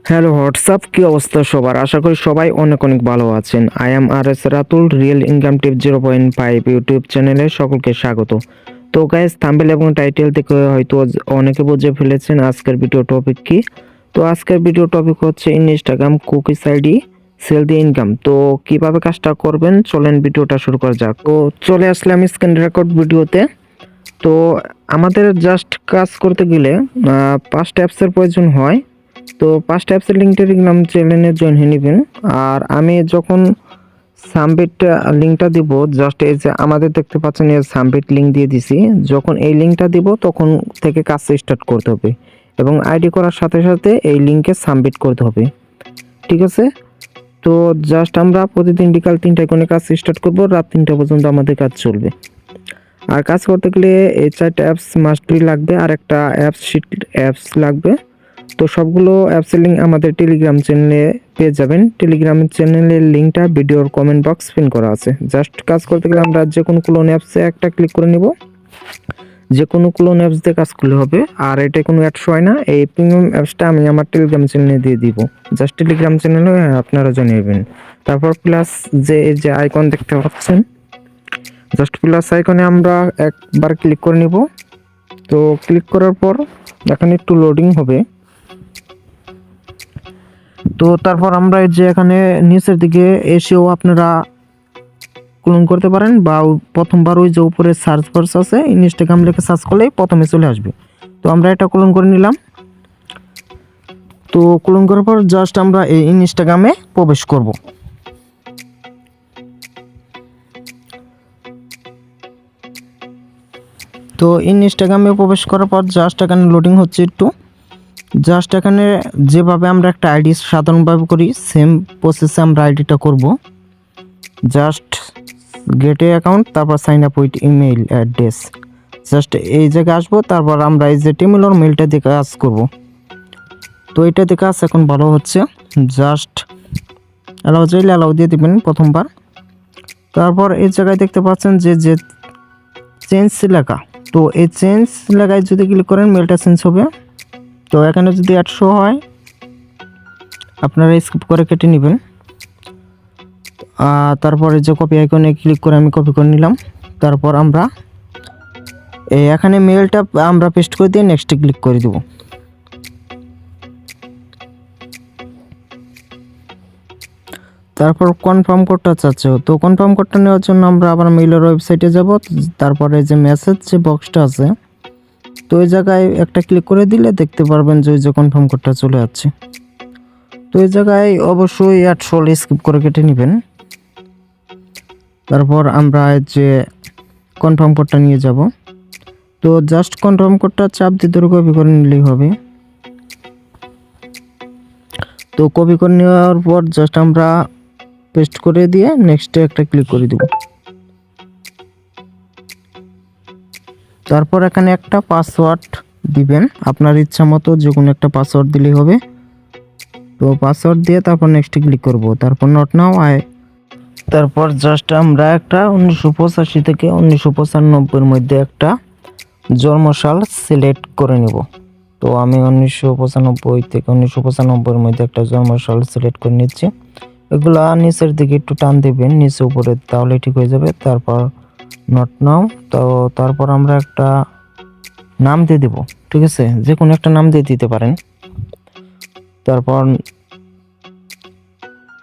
Hello WhatsApp, কি অবস্থা সবার? আশা করি সবাই অনেক অনেক ভালো আছেন। I am R S Ratul, real income tip 0.5 YouTube চ্যানেলে সকলকে স্বাগত। তো গাইস, থাম্বনেল এবং টাইটেল থেকে হয়তো অনেকে বুঝে ফেলেছেন আজকের ভিডিও টপিক কি। তো আজকের ভিডিও টপিক হচ্ছে ইনস্টাগ্রাম কুকিজ আইডি সেল দিয়ে ইনকাম। তো কিভাবে কাজটা করবেন, চলেন ভিডিওটা শুরু করা যাক। তো চলে আসলাম স্ক্রিন রেকর্ড ভিডিওতে। তো আমাদের জাস্ট কাজ করতে গেলে 5টা অ্যাপসের প্রয়োজন হয়। তো 5টা অ্যাপসের লিঙ্ক টেলিগ্রাম চ্যানেলে জয়েন হয়ে নেবেন। আর আমি যখন সাবমিট লিঙ্কটা দিব, জাস্ট এই যে আমাদের দেখতে পাচ্ছেন এই সাবমিট লিঙ্ক দিয়ে দিছি। যখন এই লিঙ্কটা দিব তখন থেকে কাজ স্টার্ট করতে হবে এবং আইডি করার সাথে সাথে এই লিঙ্কে সাবমিট করতে হবে, ঠিক আছে? তো জাস্ট আমরা প্রতিদিন বিকাল 3টায় কোনো কাজ স্টার্ট করব, রাত 3টা পর্যন্ত আমাদের কাজ চলবে। আর কাজ করতে গেলে এই 4টা অ্যাপস মাস্টলি লাগবে, আর একটা অ্যাপস লাগবে। তো সবগুলো অ্যাপসের লিঙ্ক আমাদের টেলিগ্রাম চ্যানেলে পেয়ে যাবেন। টেলিগ্রাম চ্যানেলের লিঙ্কটা ভিডিওর কমেন্ট বক্স পিন করা আছে। জাস্ট কাজ করতে গেলে আমরা যে কোনো ক্লোন অ্যাপসে একটা ক্লিক করে নিব, যে কোনো ক্লোন অ্যাপস দিয়ে কাজ করলে হবে। আর এটা কোনো অ্যাডস হয় না। এই প্রিমিয়াম অ্যাপসটা আমি আমার টেলিগ্রাম চ্যানেলে দিয়ে দিব। জাস্ট টেলিগ্রাম চ্যানেলে আপনারা জানিয়ে তারপর প্লাস এই যে আইকন দেখতে পাচ্ছেন, জাস্ট প্লাস আইকনে আমরা একবার ক্লিক করে নিব। তো ক্লিক করার পর এখানে একটু লোডিং হবে। তো তারপর আমরা এই যে এখানে নিচের দিকে এসেও আপনারা ক্লোন করতে পারেন, বা প্রথমবার ওই যে উপরে সার্চ বক্স আছে ইনস্টাগ্রাম লিখে সার্চ করলেই প্রথমে চলে আসবে। তো আমরা এটা ক্লোন করে নিলাম। তো ক্লোন করার পর জাস্ট আমরা এই ইনস্টাগ্রামে প্রবেশ করব। তো ইনস্টাগ্রামে প্রবেশ করার পর জাস্ট এখানে লোডিং হচ্ছে একটু। জাস্ট এখানে যেভাবে আমরা একটা আইডি সাধারণভাবে করি সেম প্রসেসে আমরা আইডিটা করব। জাস্ট গেট এ অ্যাকাউন্ট, তারপর sign up with email address. Just এই জায়গায় আসবো, তারপর আমরা এই যে টেমিলর মেইলটা দিয়ে কাজ করব। তো এটা দিয়ে কাজ এখন ভালো হচ্ছে। জাস্ট অ্যালাউ চাইলে অ্যালাউ দিয়ে দেবেন প্রথমবার। তারপর এই জায়গায় দেখতে পাচ্ছেন যে চেঞ্জ লেখা। তো এই চেঞ্জ লেখায় যদি ক্লিক করেন মেলটা চেঞ্জ হবে। তো এখানে যদি 800 হয় আপনারা স্কিপ করে কেটে নেবেন। তারপরে যে কপি আইকনে ক্লিক করে আমি কপি করে নিলাম। তারপর আমরা এখানে মেলটা আমরা পেস্ট করে দিয়ে নেক্সটে ক্লিক করে দেব। তারপর কনফার্ম কোডটা চাচ্ছে। তো কনফার্ম কোডটা নেওয়ার জন্য আমরা আবার মেইলের ওয়েবসাইটে যাব। তারপরে যে মেসেজ যে বক্সটা আছে, তো ওই জায়গায় একটা ক্লিক করে দিলে দেখতে পারবেন যে ওই যে কনফার্ম কোডটা চলে যাচ্ছে। তো এই জায়গায় অবশ্যই 800 স্কিপ করে কেটে নেবেন। তারপর আমরা যে কনফার্ম কোডটা নিয়ে যাব। তো জাস্ট কনফার্ম কোডটা চাপ দিয়ে ধরে কপি করে নিলেই হবে। তো কপি করে নেওয়ার পর জাস্ট আমরা পেস্ট করে দিয়ে নেক্সটে একটা ক্লিক করে দেব। তারপর এখানে একটা পাসওয়ার্ড দিবেন, আপনার ইচ্ছা মতো যে কোনো একটা পাসওয়ার্ড দিলেই হবে। তো পাসওয়ার্ড দিয়ে তারপর নেক্সটে ক্লিক করব। তারপর নট নাও তারপর জাস্ট আমরা একটা 1985 থেকে 1995 মধ্যে একটা জন্মসাল সিলেক্ট করে নেব। তো আমি 1995 থেকে 1995 মধ্যে একটা জন্মসাল সিলেক্ট করে নিচ্ছি। এগুলা নিচের দিকে একটু টান দেবেন নিচে উপরে, তাহলে ঠিক হয়ে যাবে। তারপর নট নাও। তো তারপর আমরা একটা নাম দিয়ে দেব, ঠিক আছে? যে কোনো একটা নাম দিয়ে দিতে পারেন। তারপর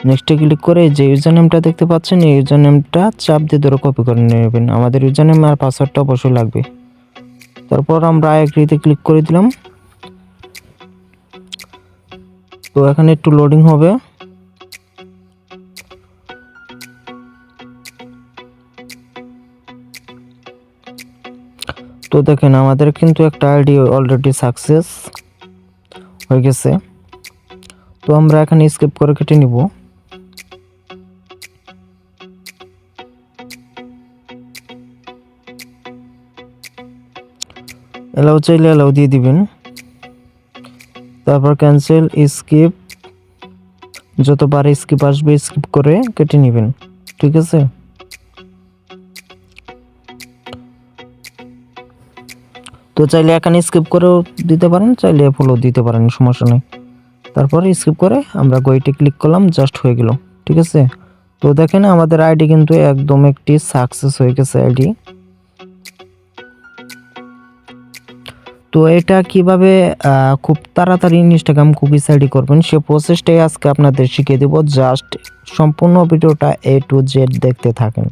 নেক্সটে ক্লিক করে যে ইউজার নেমটা দেখতে পাচ্ছেন এই ইউজার নেমটা চাপ দিয়ে ধরে কপি করে নেবেন। আমাদের ইউজার নেম আর পাসওয়ার্ডটা অবশ্যই লাগবে। তারপর আমরা এগ্রিতে ক্লিক করে দিলাম। তো এখানে একটু লোডিং হবে। তো দেখেন আমাদের কিন্তু একটা আইডি অলরেডি সাকসেস হয়ে গেছে। তো আমরা এখানে স্কিপ করে কেটে নিব। অ্যালাউ চাইলে অ্যালাউ দিয়ে দিবেন। তারপর ক্যান্সেল, স্কিপ, যতবার স্কিপ আসবে স্কিপ করে কেটে নেবেন, ঠিক আছে? তো চাইলে এখানে স্কিপ করেও দিতে পারেন, চাইলে ফুলও দিতে পারেন, সমস্যা নেই। তারপর স্কিপ করে আমরা গইটে ক্লিক করলাম, জাস্ট হয়ে গেল। ঠিক আছে, তো দেখেন আমাদের আইডি কিন্তু একদম একটি সাকসেস হয়ে গেছে আইডি। তো এটা কিভাবে খুব তাড়াতাড়ি ইনস্টাগ্রাম কুকিজ আইডি করবেন সে প্রসেসটাই আজকে আপনাদের শিখিয়ে দেব। জাস্ট সম্পূর্ণ ভিডিওটা A to Z দেখতে থাকেন,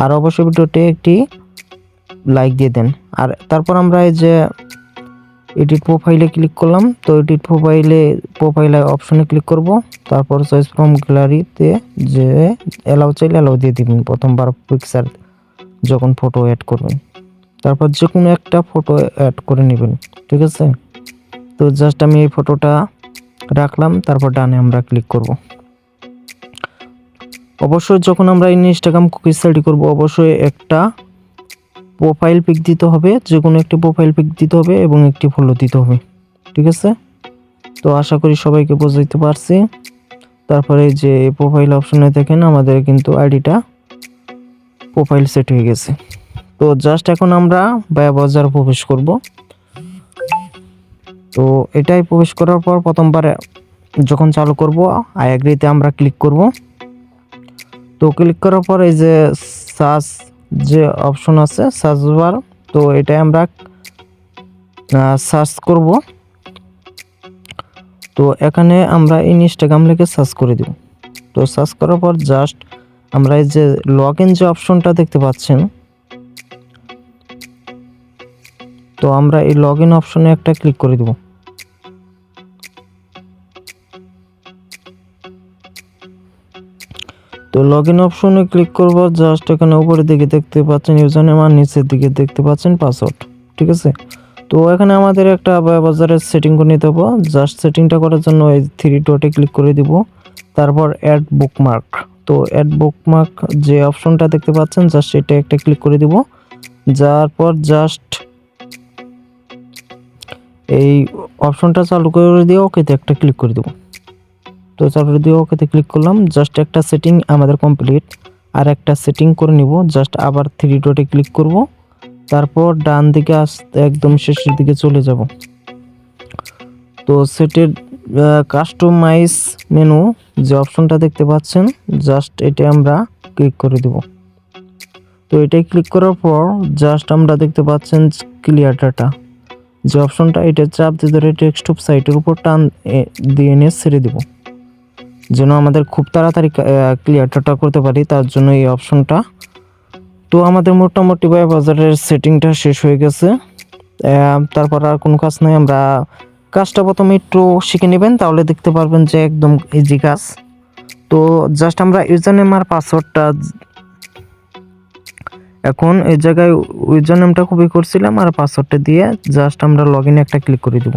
আর অবশ্যই ভিডিওতে একটি লাইক দিয়ে দেন। আর তারপর আমরা এই যে এডিট প্রোফাইলে ক্লিক করলাম, তো এডিট প্রোফাইলে অপশনে ক্লিক করব, তারপর চয়েস ফ্রম গ্যালারিতে যে অ্যালাউ চাইলে অ্যালাউ দিয়ে দিবেন প্রথমবার পিকচার যখন ফটো অ্যাড করবেন। তারপর যে কোনো একটা ফটো অ্যাড করে নেবেন। ঠিক আছে, তো জাস্ট আমি এই ফটোটা রাখলাম, তারপর ডানে আমরা ক্লিক করব। অবশ্যই যখন আমরা ইনস্টাগ্রাম কুকিজ রেডি করব অবশ্যই একটা প্রোফাইল পিক দিতে হবে, যে কোনো একটি প্রোফাইল পিক দিতে হবে এবং একটি ফলো দিতে হবে। ঠিক আছে, তো আশা করি সবাইকে বোঝাইতে পারছি। তারপরে যে প্রোফাইল অপশনে দেখেন আমাদের কিন্তু আইডিটা প্রোফাইল সেট হয়ে গেছে। তো জাস্ট এখন আমরা বায়া বাজার প্রবেশ করব। তো এটাই প্রবেশ করার পর প্রথমবার যখন চালু করব আই এগ্রিতে আমরা ক্লিক করব। তো ক্লিক করার পর এই যে সার্চ যে অপশন আছে সার্চ বার, তো এটাই আমরা সার্চ করব। তো এখানে আমরা ইনস্টাগ্রাম লিখে সার্চ করে দেব। তো সার্চ করার পর জাস্ট আমরা এই যে লগ ইন যে অপশনটা দেখতে পাচ্ছেন, তো আমরা এই লগ ইন অপশনে একটা ক্লিক করে দেব। তো লগ ইন অপশনে ক্লিক করব, জাস্ট এখানে উপরের দিকে দেখতে পাচ্ছেন ইউজার নেম আর নিচের দিকে দেখতে পাচ্ছেন পাসওয়ার্ড। ঠিক আছে, তো এখানে আমাদের একটা বাজারের সেটিং করে নিতে হবে। জাস্ট সেটিংটা করার জন্য এই থ্রি ডটে ক্লিক করে দিব, তারপর অ্যাড বুকমার্ক। তো অ্যাড বুকমার্ক যে অপশনটা দেখতে পাচ্ছেন জাস্ট এটা একটা ক্লিক করে দিব। যার পর জাস্ট এই অপশনটা চালু করে দিয়ে ওকেতে একটা ক্লিক করে দেব। তো চালু দিয়ে ওকেতে ক্লিক করলাম, জাস্ট একটা সেটিং আমাদের কমপ্লিট। আর একটা সেটিং করে নিব, জাস্ট আবার থ্রি ডটে ক্লিক করব, তারপর ডান দিকে আসতে একদম শেষের দিকে চলে যাব। তো সেটের কাস্টমাইজ মেনু যে অপশনটা দেখতে পাচ্ছেন জাস্ট এটা আমরা ক্লিক করে দেব। তো এটাই ক্লিক করার পর জাস্ট আমরা দেখতে পাচ্ছেন ক্লিয়ার ডাটা যে অপশনটা, এটা চাপ দিয়ে ধরে ডেস্কটপ সাইটের উপর টান দিয়ে নিয়ে ছেড়ে দিব, যেন আমাদের খুব তাড়াতাড়ি ক্লিয়ার ডাটা করতে পারি, তার জন্য এই অপশনটা। তো আমাদের মোটামুটি বাজারের সেটিংটা শেষ হয়ে গেছে। তারপর আর কোনো কাজ নাই, আমরা কাজটা প্রথমে একটু শিখে নেবেন, তাহলে দেখতে পারবেন যে একদম ইজি কাজ। তো জাস্ট আমরা ইউজার নেম আর পাসওয়ার্ডটা এখন এই জায়গায় ইউজার নেমটা কপি করছিলাম আর পাসওয়ার্ডটা দিয়ে জাস্ট আমরা লগ ইনে একটা ক্লিক করে দেব।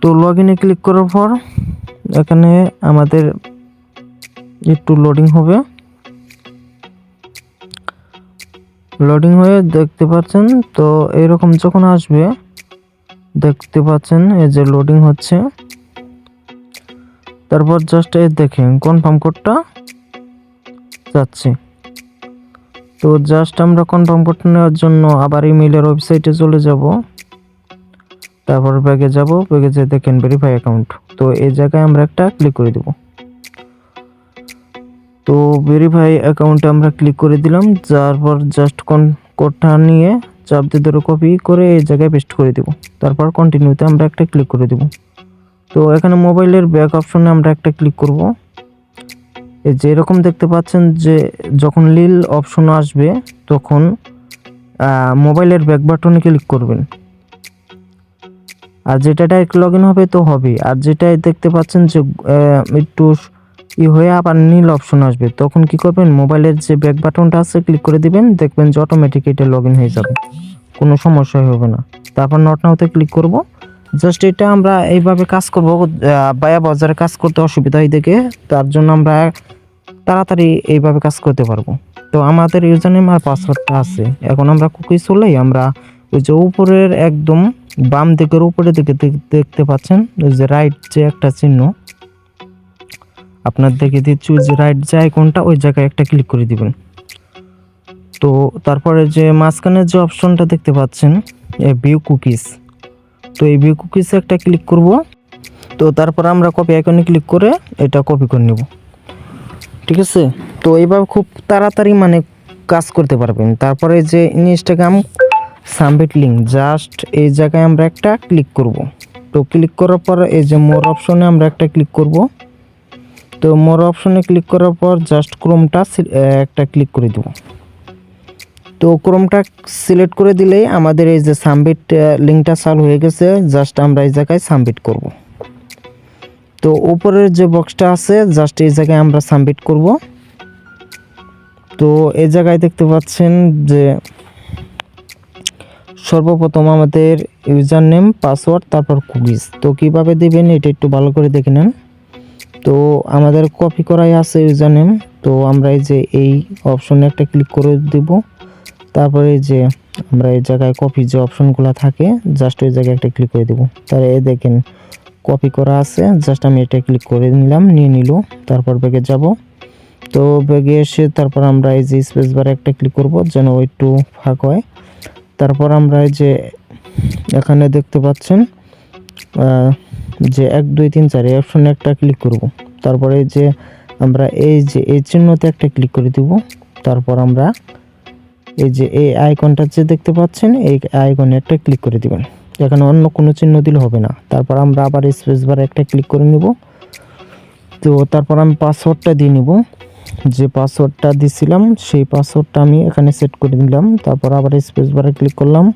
তো লগ ইনে ক্লিক করার পর এখানে আমাদের একটু লোডিং হবে, লোডিং হয়ে দেখতে পাচ্ছেন। তো এরকম যখন আসবে দেখতে পাচ্ছেন এই যে লোডিং হচ্ছে, তারপর জাস্ট এই দেখেন কনফার্ম কোডটা যাচ্ছে। তো জাস্ট আমরা কনফার্ম কোড নেওয়ার জন্য আবার ইমেইলের ওয়েবসাইটে চলে যাব, তারপর ব্যাগে যাব, ব্যাগে যে দেখেন ভেরিফাই অ্যাকাউন্ট, তো এই জায়গায় আমরা একটা ক্লিক করে দেব। তো ভেরিফাই অ্যাকাউন্টে আমরা ক্লিক করে দিলাম, তারপর জাস্ট কোডটা নিয়ে চাপ দিয়ে ধরে কপি করে এই জায়গায় পেস্ট করে দেব, তারপর কন্টিনিউতে আমরা একটা ক্লিক করে দেব। তো এখানে মোবাইলের ব্যাক অপশনে আমরা একটা ক্লিক করব। এই যে এরকম দেখতে পাচ্ছেন যে যখন লিল অপশন আসবে তখন মোবাইলের ব্যাক বাটনে ক্লিক করবেন, আর যেটা ডাইরেক্ট লগ ইন হবে তো হবে, আর যেটা দেখতে পাচ্ছেন যে একটু হয়ে আবার নীল অপশন আসবে তখন কি করবেন, মোবাইলের যে ব্যাক বাটনটা আছে ক্লিক করে দিবেন, দেখবেন যে অটোমেটিক এটা লগ ইন হয়ে যাবে, কোনো সমস্যা হবে না। তারপর নট নাওতে ক্লিক করব। জাস্ট এটা আমরা এইভাবে কাজ করব, বায়া বাজারে কাজ করতে অসুবিধা হয় দেখে, তার জন্য আমরা তাড়াতাড়ি এইভাবে কাজ করতে পারবো। তো আমাদের ইউজার নেম আর পাসওয়ার্ডটা আছে, এখন আমরা কুকিজ হলেই আমরা ওই যে উপরের একদম বাম দিকের উপরের দিকে দেখতে পাচ্ছেন ওই যে রাইট যে একটা চিহ্ন আপনার দেখে দিচ্ছি, যে রাইট যে আইকনটা ওই জায়গায় একটা ক্লিক করে দিবেন। তো তারপরে যে মাঝখানে যে অপশনটা দেখতে পাচ্ছেন ভিউ কুকিজ, তো এই ভিউ কুকিজে একটা ক্লিক করব। তো তারপর আমরা কপি আইকনে ক্লিক করে এটা কপি করে নেব, ঠিক আছে। তো এইভাবে খুব তাড়াতাড়ি মানে কাজ করতে পারবেন। তারপরে যে ইনস্টাগ্রাম সাবমিট লিঙ্ক, জাস্ট এই জায়গায় আমরা একটা ক্লিক করব। তো ক্লিক করার পর এই যে মোর অপশনে আমরা একটা ক্লিক করব। তো মোর অপশনে ক্লিক করার পর জাস্ট ক্রোমটা একটা ক্লিক করে দেব। তো ক্রোমটা সিলেক্ট করে দিলেই আমাদের এই যে সাবমিট লিঙ্কটা চালু হয়ে গেছে। জাস্ট আমরা এই জায়গায় সাবমিট করব। তো উপরের যে বক্সটা আছে জাস্ট এই জায়গায় আমরা সাবমিট করব। তো এই জায়গায় দেখতে পাচ্ছেন যে সর্বপ্রথম আমাদের ইউজার নেম, পাসওয়ার্ড, তারপর কুকিজ। তো কিভাবে দিবেন এটা একটু ভালো করে দেখে নেন। তো আমাদের কপি করাই আছে ইউজার নেম। তো আমরা এই যে এই অপশনে একটা ক্লিক করে দেব। তারপরে এই যে আমরা এই জায়গায় কপি যে অপশনগুলো থাকে জাস্ট ওই জায়গায় একটা ক্লিক করে দেব। তাহলে এই দেখেন কপি করা আছে, জাস্ট আমি এটা ক্লিক করে নিলাম, নিয়ে নিল। তারপর ব্যাগে যাব। তো ব্যাগে এসে তারপর আমরা এই যে স্পেস বারে একটা ক্লিক করব যেন একটু ফাঁক হয়। তারপর আমরা এই যে এখানে দেখতে পাচ্ছেন যে 1 2 3 4 এই অপশনে একটা ক্লিক করব। তারপরে এই যে আমরা এই যে এই চিহ্নতে একটা ক্লিক করে দিব। তারপর আমরা এই যে এই আইকনটা যে দেখতে পাচ্ছেন এই আইকনে একটা ক্লিক করে দিবেন। এখানে অন্য কোনো চিহ্ন দিলে হবে না। তারপর আমরা আবার স্পেস বারে একটা ক্লিক করে নেব। তো তারপর আমি পাসওয়ার্ডটা দিয়ে নেব। যে পাসওয়ার্ডটা দিছিলাম সেই পাসওয়ার্ডটা আমি এখানে সেট করে দিলাম। তারপর আবার স্পেস বারে ক্লিক করলাম,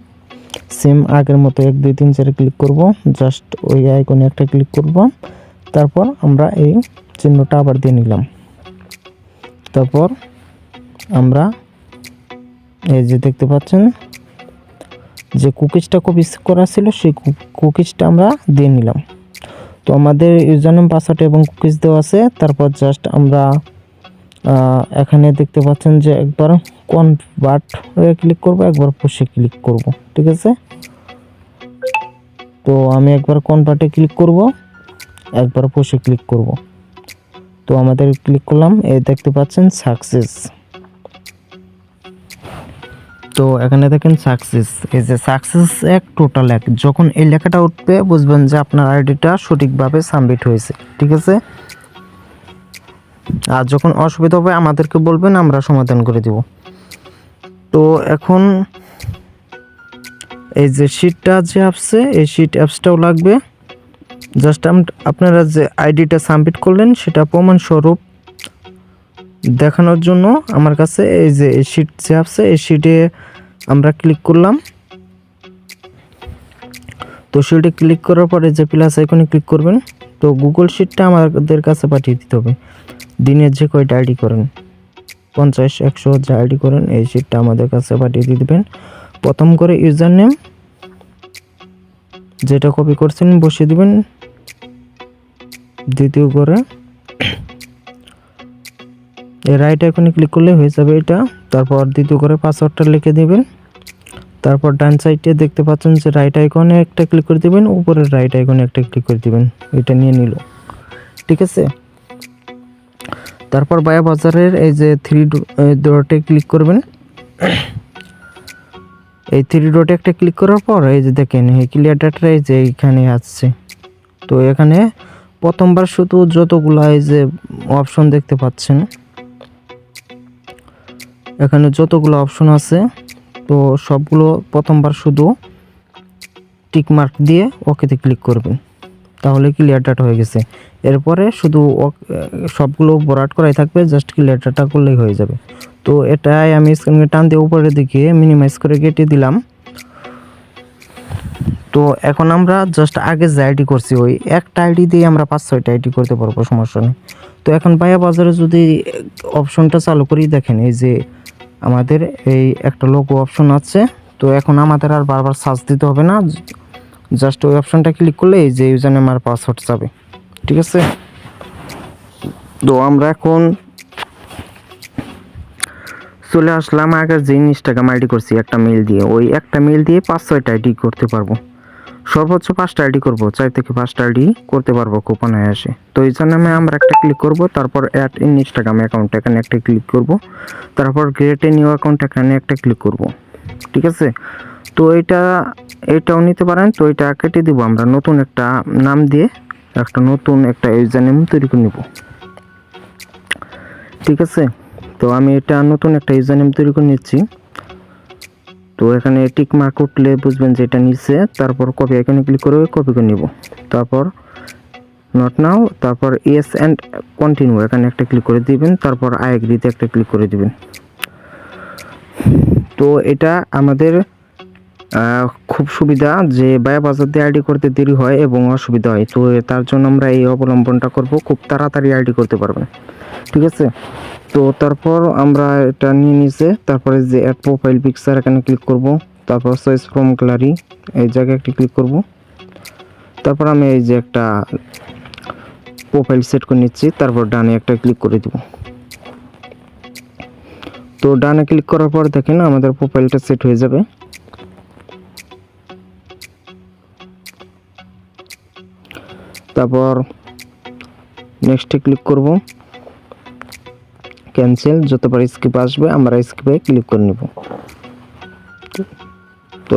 সেম আগের মতো 1 2 3 4 ক্লিক করব। জাস্ট ওই আইকনে একটা ক্লিক করব। তারপর আমরা এই চিহ্নটা আবার দিয়ে নিলাম। তারপর আমরা এই যে দেখতে পাচ্ছেন যে কুকিজটা কপি করা ছিল সেই কুকিজটা আমরা দিয়ে নিলাম। তো আমাদের ইউজার নেম, পাসওয়ার্ড এবং কুকিজ দেওয়া আছে। তারপর জাস্ট আমরা এখানে দেখতে পাচ্ছেন যে একবার কনভার্ট ক্লিক করব, একবার পুশে ক্লিক করব, ঠিক আছে। তো আমি একবার কনভার্টে ক্লিক করব, একবার পুশে ক্লিক করব। তো আমাদের ক্লিক করলাম, এই দেখতে পাচ্ছেন সাকসেস। তো এখানে দেখেন সাকসেস, এই যে সাকসেস এক টোটাল এক, যখন এই লেখাটা উঠবে বুঝবেন যে আপনার আইডিটা সঠিকভাবে সাবমিট হয়েছে, ঠিক আছে। আর যখন অসুবিধা হবে আমাদেরকে বলবেন, আমরা সমাধান করে দেব। তো এখন এই যে শিটটা যে অ্যাপসে এই শিট অ্যাপসটাও লাগবে। জাস্ট আপনারা যে আইডিটা সাবমিট করলেন সেটা প্রমাণস্বরূপ দেখানোর জন্য আমার কাছে এই যে এই শিট যে অ্যাপসে এই শিটে আমরা ক্লিক করলাম। তো শিটে ক্লিক করার পরে যে প্লাস আইকনে ক্লিক করবেন। তো গুগল শিটটা আমাদের কাছে পাঠিয়ে দিতে হবে। দিনের যে কয়টা আইডি করেন 50 100 যে আইডি করেন এই শিটটা আমাদের কাছে পাঠিয়ে দিয়ে দেবেন। প্রথম করে ইউজার নেম যেটা কপি করছেন বসিয়ে দিবেন, দ্বিতীয় করে এই রাইট আইকনে ক্লিক করলে হয়ে যাবে এটা। তারপর দ্বিতীয় করে পাসওয়ার্ডটা লিখে দিবেন। তারপর ডান সাইডে দেখতে পাচ্ছেন যে রাইট আইকনে একটা ক্লিক করে দিবেন, উপরের রাইট আইকনে একটা ক্লিক করে দিবেন, এটা নিয়ে নিল, ঠিক আছে। তারপর বায়া বাজারের এই যে 3 ডটে ক্লিক করবেন। এই 3 ডটে একটা ক্লিক করার পর এই যে দেখেন এই ক্লিয়ার ডাটা এই যে এখানে আসছে। তো এখানে প্রথমবার শুধু যতগুলো এই যে অপশন দেখতে পাচ্ছেন এখানে যতগুলো অপশন আছে তো সবগুলো প্রথমবার শুধু টিক মার্ক দিয়ে ওকেতে ক্লিক করবেন, তাহলে ক্লিয়ার ডাটা হয়ে গেছে। এরপরে শুধু সবগুলো বরাট করাই থাকবে, জাস্ট ক্লিয়ার ডাটা করলেই হয়ে যাবে। তো এটাই আমি স্ক্রিনে টান দিয়ে উপরের দিকে মিনিমাইজ করে কেটে দিলাম। তো এখন আমরা জাস্ট আগে যে আইডি করছি ওই একটা আইডি দিয়ে আমরা 5-6টা আইডি করতে পারবো, সমস্যা নেই। তো এখন বায়া বাজারে যদি অপশনটা চালু করি দেখেন এই যে আমাদের এই একটা লোগো অপশন আছে। তো এখন আমাদের আর বারবার সার্চ দিতে হবে না, জাস্ট ওই অপশনটা ক্লিক করলে এই যে ইউজার নেম আর পাসওয়ার্ড যাবে, ঠিক আছে। তো আমরা এখন চলে আসলাম আগে যে ইনস্টাগ্রাম আইডি করছি একটা মেল দিয়ে, ওই একটা মেল দিয়ে 5-6টা আইডি করতে পারবো, সর্বোচ্চ 5টা আইডি করবো, 4 থেকে 5টা আইডি করতে পারবো খুব অনায়াসে। তো ইউজার নামে আমরা একটা ক্লিক করব, তারপর অ্যাড ইনস্টাগ্রাম অ্যাকাউন্ট এখানে একটা ক্লিক করব, তারপর ক্রিয়েট এ নিউ অ্যাকাউন্ট এখানে একটা ক্লিক করব, ঠিক আছে। তো এটাও নিতে পারেন। তো এটা কেটে দিব, আমরা নতুন একটা নাম দিয়ে একটা নতুন একটা ইউজার নেম তৈরি করে নিব। ঠিক আছে, তো আমি এটা নতুন একটা ইউজার নেম তৈরি করে নিচ্ছি। তো এখানে টিক মার্ক উঠলে বুঝবেন যে এটা নিচে, তারপর কপি এখানে ক্লিক করে কপি করে নিব। তারপর নট নাও, তারপর ইয়েস অ্যান্ড কন্টিনিউ এখানে একটা ক্লিক করে দিবেন, তারপর আই এগ্রিতে একটা ক্লিক করে দিবেন। তো এটা আমাদের খুব সুবিধা যে বাজার দিয়ে আইডি করতে দেরি হয় এবং অসুবিধা হয়, তো তার জন্য আমরা এই অবলম্বনটা করব, খুব তাড়াতাড়ি আইডি করতে পারবেন। ঠিক আছে, তো তারপর আমরা এটা নিয়ে নিচে, তারপরে যে অ্যাড প্রোফাইল পিকচার এখানে ক্লিক করব, তারপর চয়েস ফ্রম গ্যালারি এই জায়গায় একটা ক্লিক করব। তারপর আমি এই যে একটা প্রোফাইল সেট করে নিচ্ছি, তারপর ডানে একটা ক্লিক করে দেব। তো ডানে ক্লিক করার পর দেখেন আমাদের প্রোফাইলটা সেট হয়ে যাবে। তারপর নেক্সটে ক্লিক করব, ক্যান্সেল, যতবার স্কিপ আসবে আমরা স্কিপে ক্লিক করে নিব। তো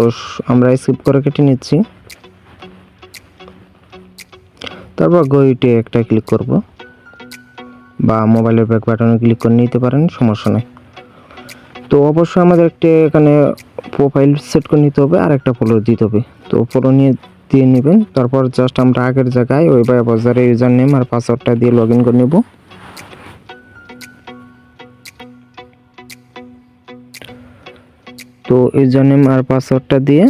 আমরা স্কিপ করে কেটে নিচ্ছি। তারপর গইটে একটা ক্লিক করব, বা মোবাইলের ব্যাক বাটনে ক্লিক করে নিতে পারেন, সমস্যা নেই। তো অবশ্যই আমাদের একটা এখানে প্রোফাইল সেট করে নিতে হবে আর একটা ফলো দিতে হবে। তো ফলো নিয়ে দিয়ে নেবেন, তারপর জাস্ট আমরা আগের জায়গায় ওই বাজারে ইউজার নেম আর পাসওয়ার্ডটা দিয়ে লগ ইন করে নেব। তো ইউজার নেম আর পাসওয়ার্ডটা দিয়ে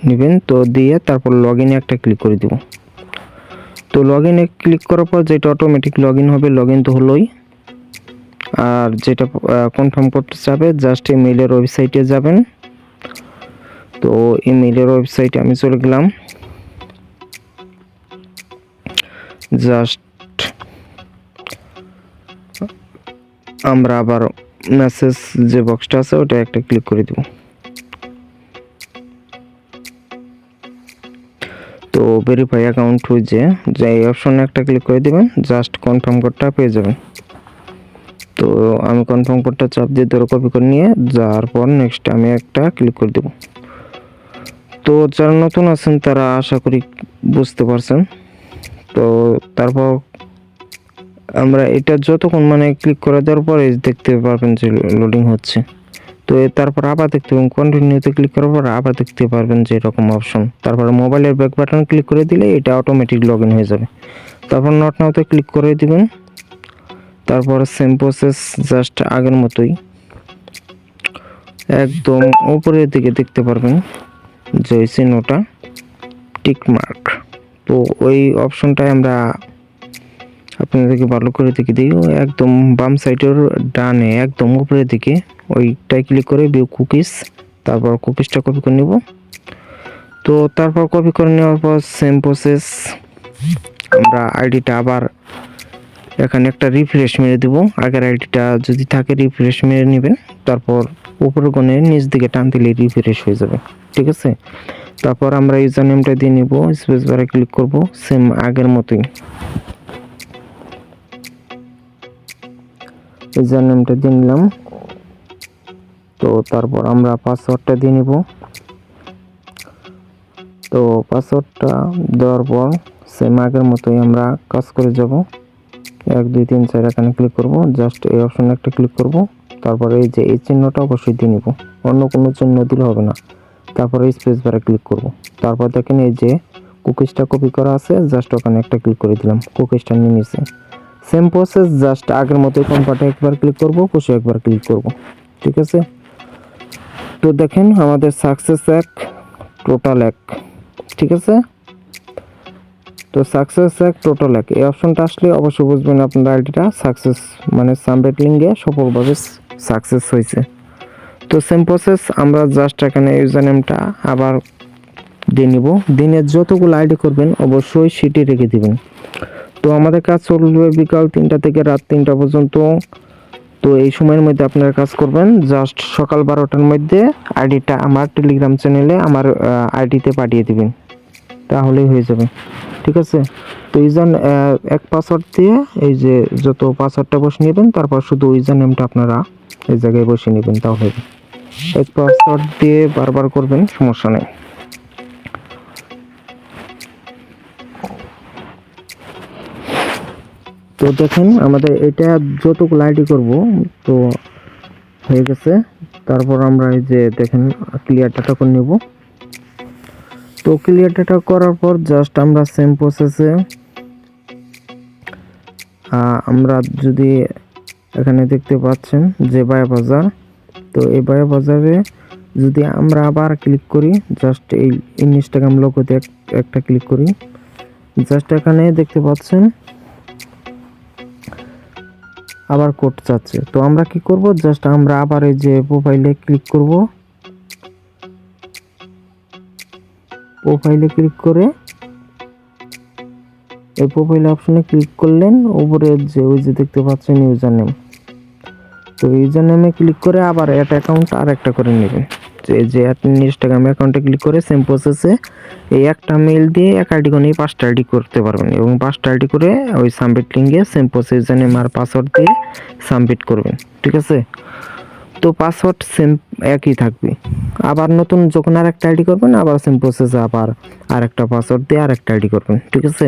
নেবেন, তো দিয়ে তারপর লগ ইনে একটা ক্লিক করে দেব। তো লগ ইনে ক্লিক করার পর যেটা অটোমেটিক লগ ইন হবে, লগ ইন তো হলোই। আর যেটা কনফার্ম করতে চাবে জাস্ট ইমেইলের ওয়েবসাইটে যাবেন। তো ইমেইলের ওয়েবসাইটে আমি চলে গেলাম, জাস্ট আমরা আবার মেসেজ যে বক্সটা আছে ওটা একটা ক্লিক করে দেব। তো ভেরিফাই অ্যাকাউন্ট হয়েছে, যে এই অপশনে একটা ক্লিক করে দিবেন, জাস্ট কনফার্ম কোডটা পেয়ে যাবেন। তো আমি কনফার্ম কোডটা চাপ দিয়ে ধরে কপি করে নিয়ে যাওয়ার পর নেক্সট আমি একটা ক্লিক করে দেব। তো যারা নতুন আছেন তারা আশা করি বুঝতে পারছেন। তো তারপর আমরা এটা যতক্ষণ মানে ক্লিক করে দেওয়ার পরে দেখতে পারবেন যে লোডিং হচ্ছে। তো তারপর আবার দেখতে পাবেন, কন্টিনিউতে ক্লিক করার পর আবার দেখতে পারবেন যে এরকম অপশন। তারপর মোবাইলের ব্যাক বাটন ক্লিক করে দিলে এটা অটোমেটিক লগ ইন হয়ে যাবে। তারপর নট নাওতে ক্লিক করে দিবেন, তারপর সেম প্রসেস জাস্ট আগের মতোই একদম উপরের দিকে দেখতে পারবেন যে ওই চিহ্নটা টিক মার্ক। তো ওই অপশনটাই আমরা আপনাদেরকে ভালো করে দেখে দিই, একদম বাম সাইডের ডানে একদম উপরের দিকে ওইটাই ক্লিক করে ভিউ কুকিজ, তারপর কুকিজটা কপি করে নেব। তো তারপর কপি করে নেওয়ার পর সেম প্রসেস আমরা আইডিটা আবার এখানে একটা রিফ্রেশ মেরে দেব। আগের আইডিটা যদি থাকে রিফ্রেশ মেরে নেবেন, তারপর উপরের কোণে নিচ দিকে টান দিলে রিফ্রেশ হয়ে যাবে। ঠিক আছে, তারপর আমরা ইউজার নেমটা দিয়ে নিব, স্পেস বারে ক্লিক করব, সেম আগের মতোই ইউজার নেমটা দিয়ে নিলাম। তো তারপর আমরা পাসওয়ার্ডটা দিয়ে নিব। তো পাসওয়ার্ডটা দেওয়ার পর সেম আগের মতোই আমরা কাজ করে যাব। 1 2 3 4 এখানে ক্লিক করব, জাস্ট এই অপশনে একটা ক্লিক করব, তারপরে এই যে এই চিহ্নটা অবশ্যই দিয়ে নিব, অন্য কোনো চিহ্ন দিলে হবে না। তারপরে স্পেস বারে ক্লিক করব, তারপর দেখেন এই যে কুকিজটা কপি করা আছে, জাস্ট ওখানে একটা ক্লিক করে দিলাম, কুকিজটা নিয়ে নিছে। সেম প্রসেস জাস্ট আগের মতোই কনফার্টে একবার ক্লিক করব, খুশি একবার ক্লিক করব। ঠিক আছে, তো দেখেন আমাদের সাকসেস 1 টোটাল 1। ঠিক আছে, তো সাকসেস 1 টোটাল 1 এই অপশনটা আসলে অবশ্যই বুঝবেন আপনার আইডিটা সাকসেস মানে সামবেটলিংয়ে সফলভাবে সাকসেস হয়েছে। তো সেম প্রসেস আমরা জাস্ট এখানে ইউজার নেমটা আবার দিয়ে নিব। দিনে যতগুলো আইডি করবেন অবশ্যই সেটি রেখে দিবেন। তো আমাদের কাজ চলবে বিকাল 3টা থেকে রাত 3টা পর্যন্ত। তো এই সময়ের মধ্যে আপনারা কাজ করবেন, জাস্ট সকাল 12টার মধ্যে আইডিটা আমার টেলিগ্রাম চ্যানেলে আমার আইডিতে পাঠিয়ে দিবেন, তাহলেই হয়ে যাবে। ঠিক আছে, তো ইউজার এক পাসওয়ার্ড দিয়ে এই যে যত পাসওয়ার্ডটা বসে নেবেন, তারপর শুধু ইউজার নেমটা আপনারা এই জায়গায় বসে নেবেন, তাহলে এক পাসওয়ার্ড দিয়ে বারবার করবেন, সমস্যা নেই। তো দেখেন আমাদের এটা যতগুলো আইডি করব তো হয়ে গেছে। তারপর আমরা এই যে দেখেন ক্লিয়ার ডাটা করে নেব। তো ক্লিয়ার ডাটা করার পর জাস্ট আমরা সেম প্রসেসে আমরা যদি এখানে দেখতে পাচ্ছেন যে বায়া বাজার, তো এই বায়া বাজারে যদি আমরা আবার ক্লিক করি, জাস্ট এই ইনস্টাগ্রাম লোগোতে একটা ক্লিক করি, জাস্ট এখানে দেখতে পাচ্ছেন আবার কোড চাচ্ছে। তো আমরা কি করব, জাস্ট আমরা আবার এই যে প্রোফাইলে ক্লিক করব। প্রোফাইলে ক্লিক করে এই প্রোফাইল অপশনে ক্লিক করলেন, উপরে যে ওই যে দেখতে পাচ্ছেন ইউজার নেম, তো ইউজার নেমে ক্লিক করে আবার অ্যাড অ্যাকাউন্ট আর একটা করে নেবেন। যে ইনস্টাগ্রাম অ্যাকাউন্টে ক্লিক করে সেম প্রসেসে এই একটা মেইল দিয়ে এক আইডি করে 5টা আইডি করতে পারবেন, এবং 5টা আইডি করে ওই সাবমিট লিঙ্কে সেম প্রসেস ইউজার নেম আর পাসওয়ার্ড দিয়ে সাবমিট করবেন। ঠিক আছে, তো পাসওয়ার্ড সেম একই থাকবে। আবার নতুন যখন আর একটা আইডি করবেন আবার সেম প্রসেসে আবার আর একটা পাসওয়ার্ড দিয়ে আর একটা আইডি করবেন। ঠিক আছে,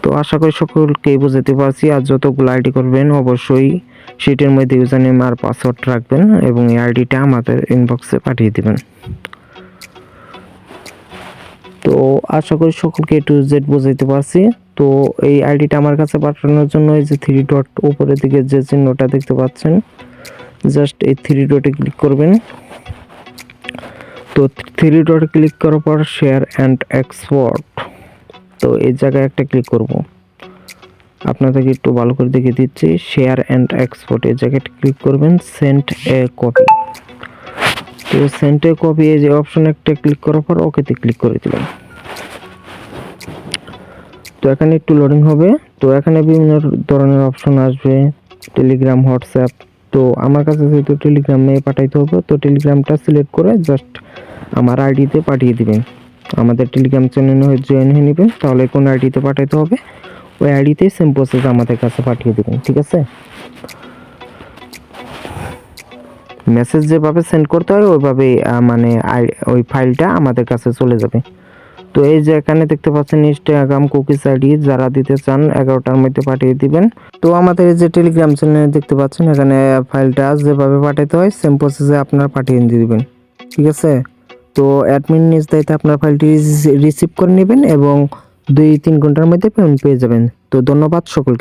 তো আশা করি সকলকেই বুঝাতে পারছি। আর যতগুলো আইডি করবেন অবশ্যই সেটার মধ্যে ইউজার নেম আর পাসওয়ার্ড রাখবেন এবং এই আইডিটা আমাদের ইনবক্সে পাঠিয়ে দিবেন। তো আশা করি সকলকে A to Z বোঝাইতে পারছি। তো এই আইডিটা আমার কাছে পাঠানোর জন্য এই যে 3 ডট উপরের দিকে যে চিহ্নটা দেখতে পাচ্ছেন, জাস্ট এই 3 ডটে ক্লিক করবেন। তো 3 ডটে ক্লিক করার পর শেয়ার অ্যান্ড এক্সপোর্ট, তো এই জায়গায় একটা ক্লিক করব। আপনাদেরকে একটু ভালো করে দেখিয়ে দিচ্ছি, শেয়ার অ্যান্ড এক্সপোর্ট এই জায়গায় ক্লিক করবেন, সেন্ড এ কপি। তো সেন্ড এ কপি এই যে অপশন একটা ক্লিক করার পর ওকেতে ক্লিক করে দিলাম। তো এখানে একটু লোডিং হবে। তো এখানে বিভিন্ন ধরনের অপশন আসবে, টেলিগ্রাম, হোয়াটসঅ্যাপ। তো আমার কাছে যেহেতু টেলিগ্রামে পাঠাইতে হবে, তো টেলিগ্রামটা সিলেক্ট করে জাস্ট আমার আইডিতে পাঠিয়ে দিবেন। আমাদের টেলিগ্রাম চ্যানেলে জয়েন হয়ে নেবেন, তাহলে কোন আইডিতে পাঠাইতে হবে ওই আইডিতে সেম প্রসেস আমাদের কাছে পাঠিয়ে দেবেন। ঠিক আছে, মেসেজ যেভাবে সেন্ড করতে হয় ওইভাবে মানে ওই ফাইলটা আমাদের কাছে চলে যাবে। তো এই যে এখানে দেখতে পাচ্ছেন ইনস্টাগ্রাম কুকিজ আইডি যারা দিতে চান 11টার মধ্যে পাঠিয়ে দিবেন। তো আমাদের এই যে টেলিগ্রাম চ্যানেলে দেখতে পাচ্ছেন এখানে ফাইলটা যেভাবে পাঠাতে হয় সেম প্রসেসে আপনারা পাঠিয়ে দিবেন। ঠিক আছে, তো অ্যাডমিন নিজ দায়িত্বে আপনার ফাইলটি রিসিভ করে নেবেন এবং 2-3 ঘন্টার মধ্যে পেমেন্ট পেয়ে যাবেন। তো ধন্যবাদ সকলকে।